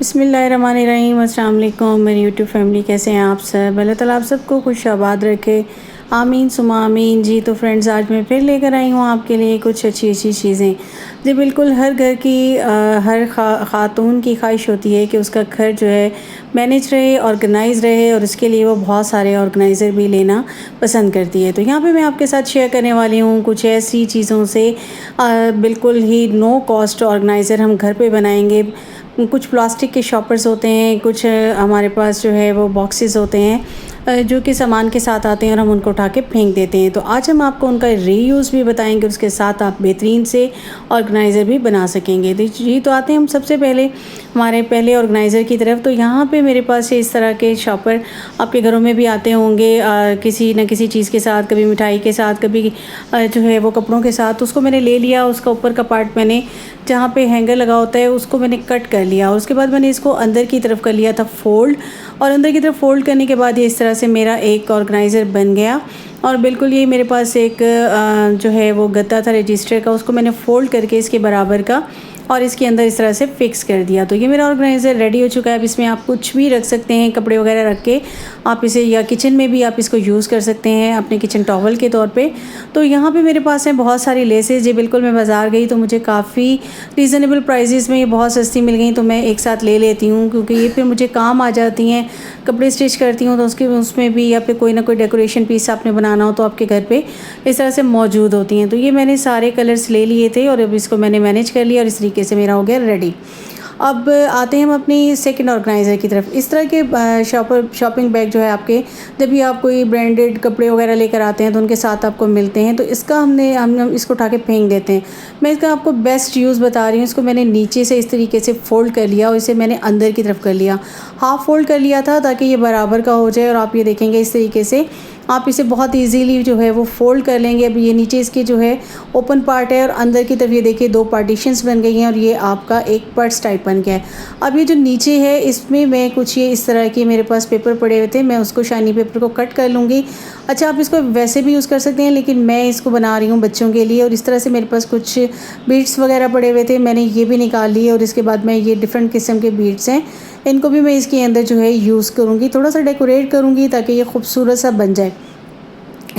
बिस्मिल्लाहिर्रहमानिर्रहीम। अस्सलाम वालेकुम मेरी यूट्यूब फैमिली, कैसे हैं आप सब। अल्लाह ताला आप सबको खुश आबाद रखे, आमीन सुमा आमीन। जी तो फ्रेंड्स, आज मैं फिर लेकर आई हूँ आपके लिए कुछ अच्छी अच्छी चीज़ें। जी बिल्कुल, हर घर की हर ख़ातून की ख्वाहिश होती है कि उसका घर जो है मैनेज रहे, ऑर्गेनाइज़ रहे, और उसके लिए वो बहुत सारे ऑर्गेनाइज़र भी लेना पसंद करती है। तो यहाँ पे मैं आपके साथ शेयर करने वाली हूँ कुछ ऐसी चीज़ों से बिल्कुल ही नो कॉस्ट ऑर्गेनाइज़र हम घर पे बनाएंगे। कुछ प्लास्टिक के शॉपर्स होते हैं, कुछ हमारे पास जो है वो बॉक्सेस होते हैं जो कि सामान के साथ आते हैं और हम उनको उठा के फेंक देते हैं। तो आज हम आपको उनका रीयूज़ भी बताएंगे, उसके साथ आप बेहतरीन से ऑर्गेनाइज़र भी बना सकेंगे। तो आते हैं हम सबसे पहले हमारे पहले ऑर्गेनाइज़र की तरफ। तो यहाँ पे मेरे पास इस तरह के शॉपर आपके घरों में भी आते होंगे किसी न किसी चीज़ के साथ, कभी मिठाई के साथ, कभी जो है वो कपड़ों के साथ। उसको मैंने ले लिया, उसका ऊपर का पार्ट मैंने जहाँ पे हैंगर लगा होता है उसको मैंने कट कर लिया, और उसके बाद मैंने इसको अंदर की तरफ कर लिया था फोल्ड। और अंदर की तरफ फोल्ड करने के बाद ये इस तरह से मेरा एक ऑर्गेनाइज़र बन गया। और बिल्कुल ये मेरे पास एक जो है वो गद्दा था रजिस्टर का, उसको मैंने फ़ोल्ड करके इसके बराबर का और इसके अंदर इस तरह से फ़िक्स कर दिया। तो ये मेरा ऑर्गेनाइज़र रेडी हो चुका है। अब इसमें आप कुछ भी रख सकते हैं, कपड़े वगैरह रख के आप इसे, या किचन में भी आप इसको यूज़ कर सकते हैं अपने किचन टॉवल के तौर पे। तो यहाँ पे मेरे पास हैं बहुत सारी लेसेस। ये बिल्कुल मैं बाज़ार गई तो मुझे काफ़ी रीज़नेबल प्राइजेज़ में ये बहुत सस्ती मिल गई, तो मैं एक साथ ले लेती हूँ क्योंकि ये फिर मुझे काम आ जाती हैं। कपड़े स्टिच करती हूँ तो उसमें भी, या फिर कोई ना कोई डेकोरेशन पीस आपने बनाना हो तो आपके घर पे इस तरह से मौजूद होती हैं। तो ये मैंने सारे कलर्स ले लिए थे और अब इसको मैंने मैनेज कर लिया और इस तरीके से मेरा हो गया रेडी। अब आते हैं हम अपनी सेकंड ऑर्गेनाइज़र की तरफ। इस तरह के शॉपिंग बैग जो है आपके, जब भी आप कोई ब्रांडेड कपड़े वगैरह लेकर आते हैं तो उनके साथ आपको मिलते हैं, तो इसका हम इसको उठा के फेंक देते हैं। मैं इसका आपको बेस्ट यूज़ बता रही हूँ। इसको मैंने नीचे से इस तरीके से फ़ोल्ड कर लिया और इसे मैंने अंदर की तरफ कर लिया, हाफ़ फ़ोल्ड कर लिया था ताकि ये बराबर का हो जाए। और आप ये देखेंगे इस तरीके से आप इसे बहुत इजीली जो है वो फ़ोल्ड कर लेंगे। अब ये नीचे इसके जो है ओपन पार्ट है और अंदर की तरफ ये देखिए दो पार्टीशंस बन गई हैं और ये आपका एक पर्स टाइप बन गया है। अब ये जो नीचे है इसमें मैं कुछ ये इस तरह की मेरे पास पेपर पड़े हुए थे, मैं उसको शाइनी पेपर को कट कर लूँगी। अच्छा, आप इसको वैसे भी यूज़ कर सकते हैं, लेकिन मैं इसको बना रही हूँ बच्चों के लिए। और इस तरह से मेरे पास कुछ बीड्स वगैरह पड़े हुए थे, मैंने ये भी निकाल लिए। और इसके बाद मैं ये डिफरेंट किस्म के बीड्स हैं, इनको भी मैं इसके अंदर जो है यूज़ करूँगी, थोड़ा सा डेकोरेट करूँगी ताकि ये खूबसूरत सा बन जाए।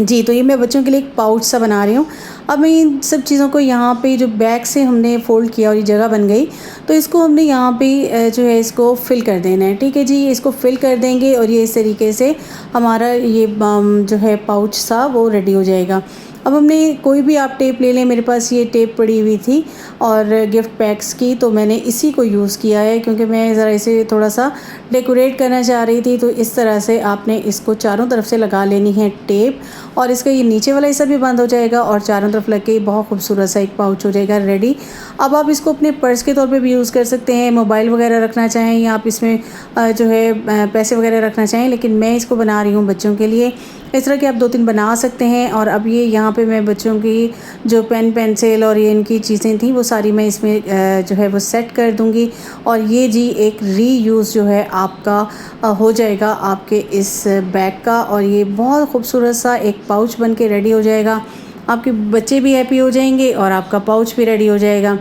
जी तो ये मैं बच्चों के लिए एक पाउच सा बना रही हूँ। अब मैं इन सब चीज़ों को यहाँ पे जो बैग से हमने फ़ोल्ड किया और ये जगह बन गई, तो इसको हमने यहाँ पे जो है इसको फ़िल कर देना है। ठीक है जी, इसको फ़िल कर देंगे और ये इस तरीके से हमारा ये जो है पाउच सा वो रेडी हो जाएगा। अब हमने कोई भी आप टेप ले लें, मेरे पास ये टेप पड़ी हुई थी और गिफ्ट पैक्स की, तो मैंने इसी को यूज़ किया है क्योंकि मैं ज़रा इसे थोड़ा सा डेकोरेट करना चाह रही थी। तो इस तरह से आपने इसको चारों तरफ से लगा लेनी है टेप, और इसका ये नीचे वाला हिस्सा भी बंद हो जाएगा और चारों तरफ लग के बहुत खूबसूरत सा एक पाउच हो जाएगा रेडी। अब आप इसको अपने पर्स के तौर पे भी यूज़ कर सकते हैं, मोबाइल वगैरह रखना चाहें, या आप इसमें जो है पैसे वगैरह रखना चाहें, लेकिन मैं इसको बना रही हूँ बच्चों के लिए। इस तरह के आप 2-3 बना सकते हैं। और अब ये यहाँ पे मैं बच्चों की जो पेन पेंसिल और ये इनकी चीज़ें थी वो सारी मैं इसमें जो है वो सेट कर दूँगी। और ये जी एक रीयूज़ जो है आपका हो जाएगा आपके इस बैग का, और ये बहुत खूबसूरत सा एक पाउच बन के रेडी हो जाएगा। आपके बच्चे भी हैप्पी हो जाएंगे और आपका पाउच भी रेडी हो जाएगा।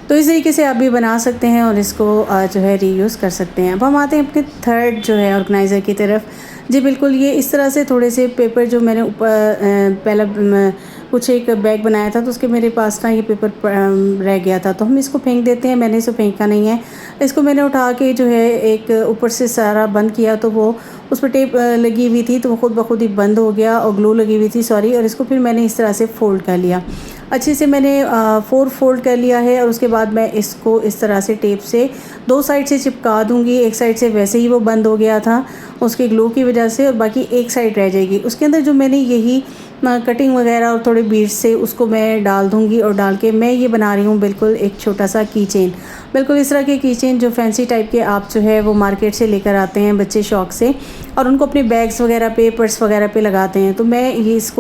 तो इस तरीके से आप भी बना सकते हैं और इसको जो है रीयूज़ कर सकते हैं। अब हम आते हैं अपने थर्ड जो है ऑर्गेनाइज़र की तरफ। जी बिल्कुल, ये इस तरह से थोड़े से पेपर जो मैंने ऊपर पहला कुछ एक बैग बनाया था तो उसके मेरे पास ना ये पेपर रह गया था, तो हम इसको फेंक देते हैं। मैंने इसे फेंका नहीं है, इसको मैंने उठा के जो है एक ऊपर से सारा बंद किया, तो वो उस पर टेप लगी हुई थी तो वो खुद ब खुद ही बंद हो गया, और ग्लू लगी हुई थी सॉरी। और इसको फिर मैंने इस तरह से फ़ोल्ड कर लिया, अच्छे से मैंने 4 फोल्ड कर लिया है। और उसके बाद मैं इसको इस तरह से टेप से 2 साइड से चिपका दूँगी। एक साइड से वैसे ही वो बंद हो गया था उसके ग्लू की वजह से, और बाकी एक साइड रह जाएगी। उसके अंदर जो मैंने यही कटिंग वगैरह और थोड़े बीड्स से उसको मैं डाल दूँगी, और डाल के मैं ये बना रही हूँ बिल्कुल एक छोटा सा की चेन। बिल्कुल इस तरह के की चेन जो फैंसी टाइप के आप जो है वो मार्केट से लेकर आते हैं बच्चे शौक़ से। और उनको अपने बैग्स वगैरह पे, पर्स वगैरह पे लगाते हैं। तो मैं इस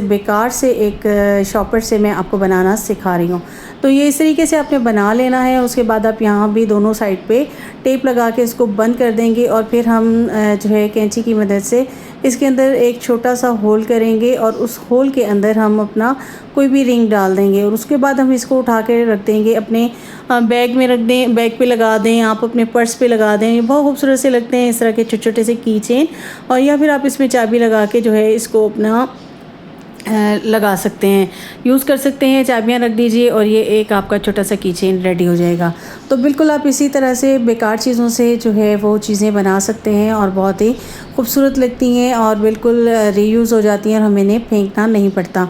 बेकार से एक शॉपर से मैं आपको बनाना सिखा रही हूँ। तो ये इस तरीके से आपने बना लेना है। उसके बाद आप यहाँ भी दोनों साइड पे टेप लगा के इसको बंद कर देंगे और फिर हम जो है कैंची की मदद से इसके अंदर एक छोटा सा होल करेंगे और उस होल के अंदर हम अपना कोई भी रिंग डाल देंगे और उसके बाद हम इसको उठा के रख देंगे, अपने बैग में रख दें, बैग पे लगा दें, आप अपने पर्स पे लगा दें। ये बहुत खूबसूरत से लगते हैं इस तरह के छोटे छोटे से की चेन। और या फिर आप इसमें चाबी लगा के जो है इसको अपना लगा सकते हैं, यूज़ कर सकते हैं। चाबियाँ रख दीजिए और ये एक आपका छोटा सा की चेन रेडी हो जाएगा। तो बिल्कुल आप इसी तरह से बेकार चीज़ों से जो है वो चीज़ें बना सकते हैं और बहुत ही खूबसूरत लगती हैं और बिल्कुल रीयूज़ हो जाती हैं और हमें इन्हें फेंकना नहीं पड़ता।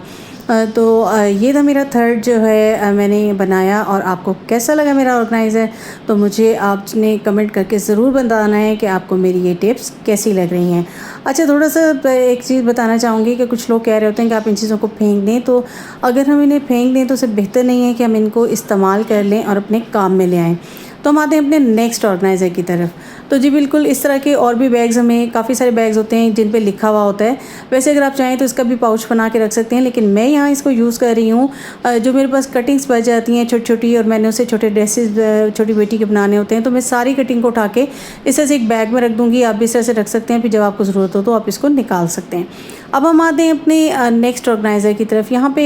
तो ये था मेरा थर्ड जो है मैंने बनाया। और आपको कैसा लगा मेरा ऑर्गेनाइज़र, तो मुझे आपने कमेंट करके ज़रूर बताना है कि आपको मेरी ये टिप्स कैसी लग रही हैं। अच्छा, थोड़ा सा एक चीज़ बताना चाहूँगी कि कुछ लोग कह रहे होते हैं कि आप इन चीज़ों को फेंक दें। तो अगर हम इन्हें फेंक दें तो उससे बेहतर नहीं है कि हम इनको इस्तेमाल कर लें और अपने काम में ले आएँ। तो हम आते हैं अपने नेक्स्ट ऑर्गेनाइज़र की तरफ। तो जी बिल्कुल इस तरह के और भी बैग्स, हमें काफ़ी सारे बैग्स होते हैं जिन पे लिखा हुआ होता है। वैसे अगर आप चाहें तो इसका भी पाउच बना के रख सकते हैं, लेकिन मैं यहाँ इसको यूज़ कर रही हूँ। जो मेरे पास कटिंग्स बच जाती हैं छोटी छोटी और मैंने उसे छोटे ड्रेसेस छोटी बेटी के बनाने होते हैं, तो मैं सारी कटिंग को उठा के इस तरह से एक बैग में रख दूँगी। आप भी इस तरह से रख सकते हैं, फिर जब आपको ज़रूरत हो तो आप इसको निकाल सकते हैं। अब हम आते हैं अपने नेक्स्ट ऑर्गेनाइज़र की तरफ। यहाँ पे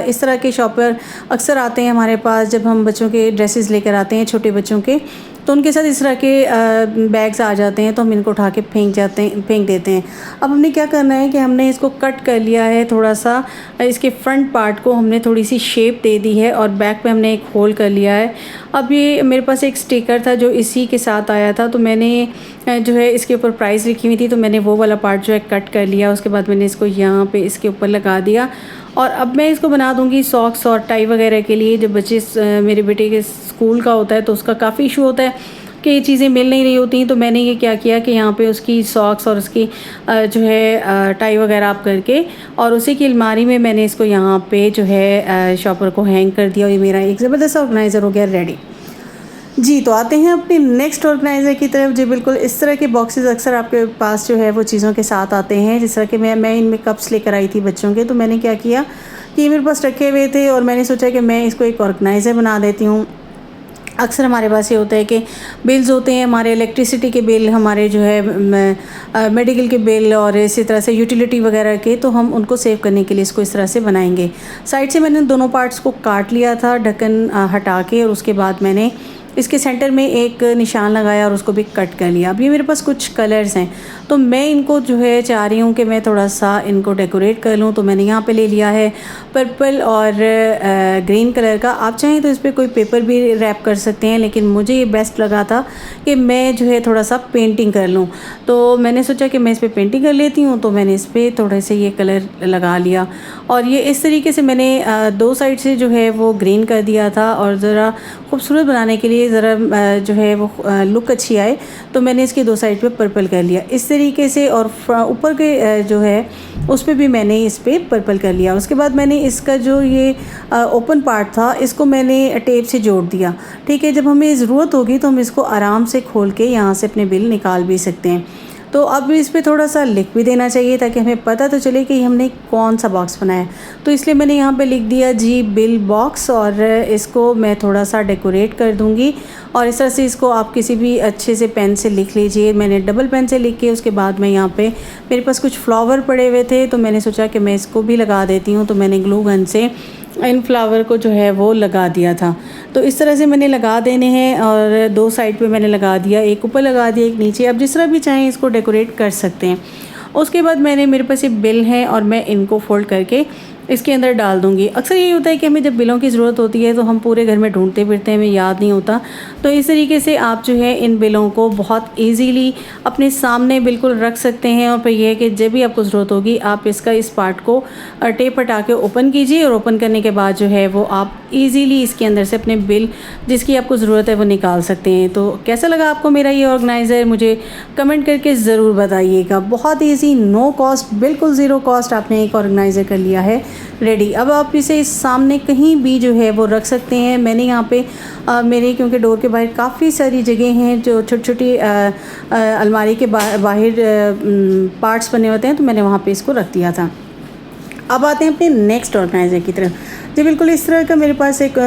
इस तरह के शॉपर अक्सर आते हैं हमारे पास जब हम बच्चों के ड्रेसेस लेकर आते हैं, छोटे बच्चों के, तो उनके साथ इस तरह के बैग्स आ जाते हैं, तो हम इनको उठा के फेंक देते हैं। अब हमने क्या करना है कि हमने इसको कट कर लिया है, थोड़ा सा इसके फ्रंट पार्ट को हमने थोड़ी सी शेप दे दी है और बैक पे हमने एक होल कर लिया है। अब ये मेरे पास एक स्टिकर था जो इसी के साथ आया था, तो मैंने जो है इसके ऊपर प्राइस लिखी हुई थी, तो मैंने वो वाला पार्ट जो है कट कर लिया। उसके बाद मैंने इसको यहाँ पे इसके ऊपर लगा दिया और अब मैं इसको बना दूँगी सॉक्स और टाई वगैरह के लिए। जब मेरे बेटे के स्कूल का होता है तो उसका काफ़ी इशू होता है कि ये चीज़ें मिल नहीं रही होती। तो मैंने ये क्या किया कि यहाँ पे उसकी सॉक्स और उसकी जो है टाई वगैरह आप करके और उसी की अलमारी में मैंने इसको यहाँ पे जो है शॉपर को हैंग कर दिया और ये मेरा एक ज़बरदस्त ऑर्गेनाइज़र हो गया रेडी। जी, तो आते हैं अपने नेक्स्ट ऑर्गेनाइज़र की तरफ। जी बिल्कुल इस तरह के बॉक्सेस अक्सर आपके पास जो है वो चीज़ों के साथ आते हैं। जिस तरह के मैं इनमें कप्स लेकर आई थी बच्चों के, तो मैंने क्या किया कि ये मेरे पास रखे हुए थे और मैंने सोचा कि मैं इसको एक ऑर्गेनाइज़र बना देती हूँ। अक्सर हमारे पास ये होता है कि बिल्स होते हैं, हमारे इलेक्ट्रिसिटी के बिल, हमारे जो है मेडिकल के बिल और इसी तरह से यूटिलिटी वगैरह के, तो हम उनको सेव करने के लिए इसको इस तरह से बनाएंगे। साइड से मैंने दोनों पार्ट्स को काट लिया था ढक्कन हटा के और उसके बाद मैंने इसके सेंटर में एक निशान लगाया और उसको भी कट कर लिया। अब ये मेरे पास कुछ कलर्स हैं, तो मैं इनको जो है चाह रही हूँ कि मैं थोड़ा सा इनको डेकोरेट कर लूँ। तो मैंने यहाँ पे ले लिया है पर्पल और ग्रीन कलर का। आप चाहें तो इस पर कोई पेपर भी रैप कर सकते हैं, लेकिन मुझे ये बेस्ट लगा था कि मैं जो है थोड़ा सा पेंटिंग कर लूँ। तो मैंने सोचा कि मैं इस पर पेंटिंग कर लेती हूँ, तो मैंने इस पर थोड़े से ये कलर लगा लिया और ये इस तरीके से मैंने दो साइड से जो है वो ग्रीन कर दिया था। और ज़रा खूबसूरत बनाने के लिए ज़रा जो है वो लुक अच्छी आए, तो मैंने इसकी दो साइड पे पर्पल कर लिया इस तरीके से और ऊपर के जो है उस पर भी मैंने इस पर पर्पल कर लिया। उसके बाद मैंने इसका जो ये ओपन पार्ट था इसको मैंने टेप से जोड़ दिया। ठीक है, जब हमें ज़रूरत होगी तो हम इसको आराम से खोल के यहाँ से अपने बिल निकाल भी सकते हैं। तो अब इस पर थोड़ा सा लिख भी देना चाहिए ताकि हमें पता तो चले कि हमने कौन सा बॉक्स बनाया। तो इसलिए मैंने यहाँ पे लिख दिया जी बिल बॉक्स और इसको मैं थोड़ा सा डेकोरेट कर दूँगी। और इस तरह से इसको आप किसी भी अच्छे से पेन से लिख लीजिए। मैंने डबल पेन से लिख के उसके बाद मैं यहाँ पे मेरे पास कुछ फ्लावर पड़े हुए थे, तो मैंने सोचा कि मैं इसको भी लगा देती हूँ। तो मैंने ग्लू गन से इन फ्लावर को जो है वो लगा दिया था। तो इस तरह से मैंने लगा देने हैं और दो साइड पे मैंने लगा दिया, एक ऊपर लगा दिया एक नीचे। अब जिस तरह भी चाहें इसको डेकोरेट कर सकते हैं। उसके बाद मेरे पास ये बिल हैं और मैं इनको फोल्ड करके इसके अंदर डाल दूँगी। अक्सर यही होता है कि हमें जब बिलों की ज़रूरत होती है तो हम पूरे घर में ढूंढते फिरते हैं, हमें याद नहीं होता। तो इस तरीके से आप जो है इन बिलों को बहुत इजीली अपने सामने बिल्कुल रख सकते हैं। और फिर यह है कि जब भी आपको ज़रूरत होगी आप इसका इस पार्ट को टेप हटा के ओपन कीजिए और ओपन करने के बाद जो है वो आप ईज़िली इसके अंदर से अपने बिल जिसकी आपको ज़रूरत है वो निकाल सकते हैं। तो कैसा लगा आपको मेरा ये ऑर्गेनाइज़र, मुझे कमेंट करके ज़रूर बताइएगा। बहुत ईजी, नो कॉस्ट, बिल्कुल ज़ीरो कॉस्ट आपने एक ऑर्गेनाइज़र कर लिया है। रेडी। अब आप इसे सामने कहीं भी जो है वो रख सकते हैं। मैंने यहाँ पे मेरे क्योंकि डोर के बाहर काफ़ी सारी जगह हैं जो छोटी छोटी अलमारी के बाहर पार्ट्स बने होते हैं, तो मैंने वहाँ पे इसको रख दिया था। अब आते हैं अपने नेक्स्ट ऑर्गेनाइज़र की तरफ। जी बिल्कुल इस तरह का मेरे पास एक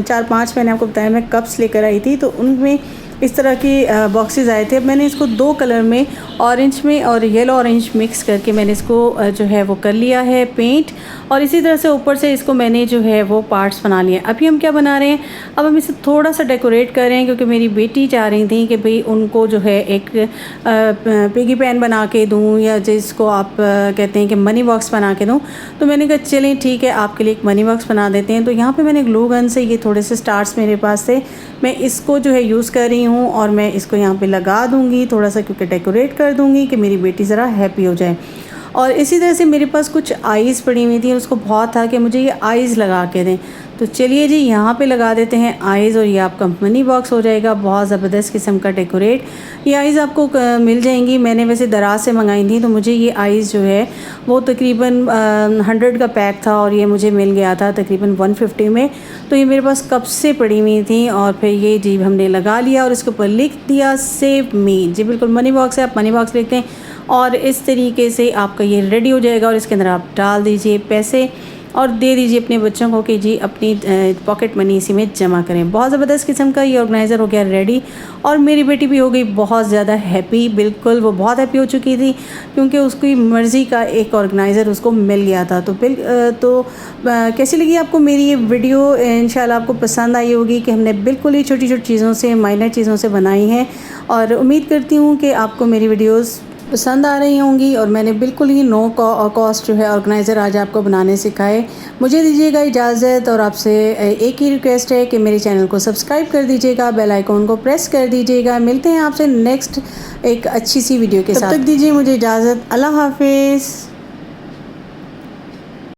4-5 मैंने आपको बताया मैं कप्स लेकर आई थी, तो उनमें इस तरह की बॉक्सेस आए थे। अब मैंने इसको 2 कलर में, ऑरेंज में और येलो ऑरेंज मिक्स करके मैंने इसको जो है वो कर लिया है पेंट, और इसी तरह से ऊपर से इसको मैंने जो है वो पार्ट्स बना लिए। अभी हम क्या बना रहे हैं, अब हम इसे थोड़ा सा डेकोरेट कर रहे हैं, क्योंकि मेरी बेटी चाह रही थी कि भाई उनको जो है एक पिगी पैन बना के दूँ, या जिसको आप कहते हैं कि मनी बॉक्स बना के दूँ। तो मैंने कहा चलें ठीक है, आपके लिए एक मनी बॉक्स बना देते हैं। तो यहाँ पे मैंने ग्लू गन से ये थोड़े से स्टार्स मेरे पास थे, मैं इसको जो है यूज़ कर रही हूँ और मैं इसको यहाँ पे लगा दूँगी थोड़ा सा, क्योंकि डेकोरेट कर दूँगी कि मेरी बेटी ज़रा हैप्पी हो जाए। और इसी तरह से मेरे पास कुछ आइज़ पड़ी हुई थी, उसको बहुत था कि मुझे ये आइज़ लगा के दें। तो चलिए जी यहाँ पे लगा देते हैं आइज़, और ये आपका मनी बॉक्स हो जाएगा बहुत ज़बरदस्त किस्म का डेकोरेट। ये आइज़ आपको मिल जाएंगी, मैंने वैसे दराज से मंगाई थी, तो मुझे ये आइज़ जो है वो तकरीबन 100 का पैक था, और ये मुझे मिल गया था तकरीबन 150 में। तो ये मेरे पास कब से पड़ी हुई थी, और फिर ये जी हमने लगा लिया और इसके ऊपर लिख दिया सेव मी। जी बिल्कुल मनी बॉक्स है, आप मनी बॉक्स लिखते हैं और इस तरीके से आपका ये रेडी हो जाएगा। और इसके अंदर आप डाल दीजिए पैसे और दे दीजिए अपने बच्चों को कि जी अपनी पॉकेट मनी इसी में जमा करें। बहुत ज़बरदस्त किस्म का ये ऑर्गेनाइज़र हो गया रेडी, और मेरी बेटी भी हो गई बहुत ज़्यादा हैप्पी। बिल्कुल वो बहुत हैप्पी हो चुकी थी, क्योंकि उसकी मर्ज़ी का एक ऑर्गेनाइज़र उसको मिल गया था। तो कैसी लगी आपको मेरी ये वीडियो? इंशाल्लाह आपको पसंद आई होगी कि हमने बिल्कुल ही छोटी छोटी चीज़ों से, माइनर चीज़ों से बनाई हैं, और उम्मीद करती हूँ कि आपको मेरी वीडियोज़ पसंद आ रही होंगी। और मैंने बिल्कुल ही नो कॉस्ट जो है ऑर्गेनाइज़र आज आपको बनाने सिखाए। मुझे दीजिएगा इजाज़त, और आपसे एक ही रिक्वेस्ट है कि मेरे चैनल को सब्सक्राइब कर दीजिएगा, बेल आइकॉन को प्रेस कर दीजिएगा। मिलते हैं आपसे नेक्स्ट एक अच्छी सी वीडियो के साथ। तब तक दीजिए मुझे इजाज़त। अल्लाह हाफिज़।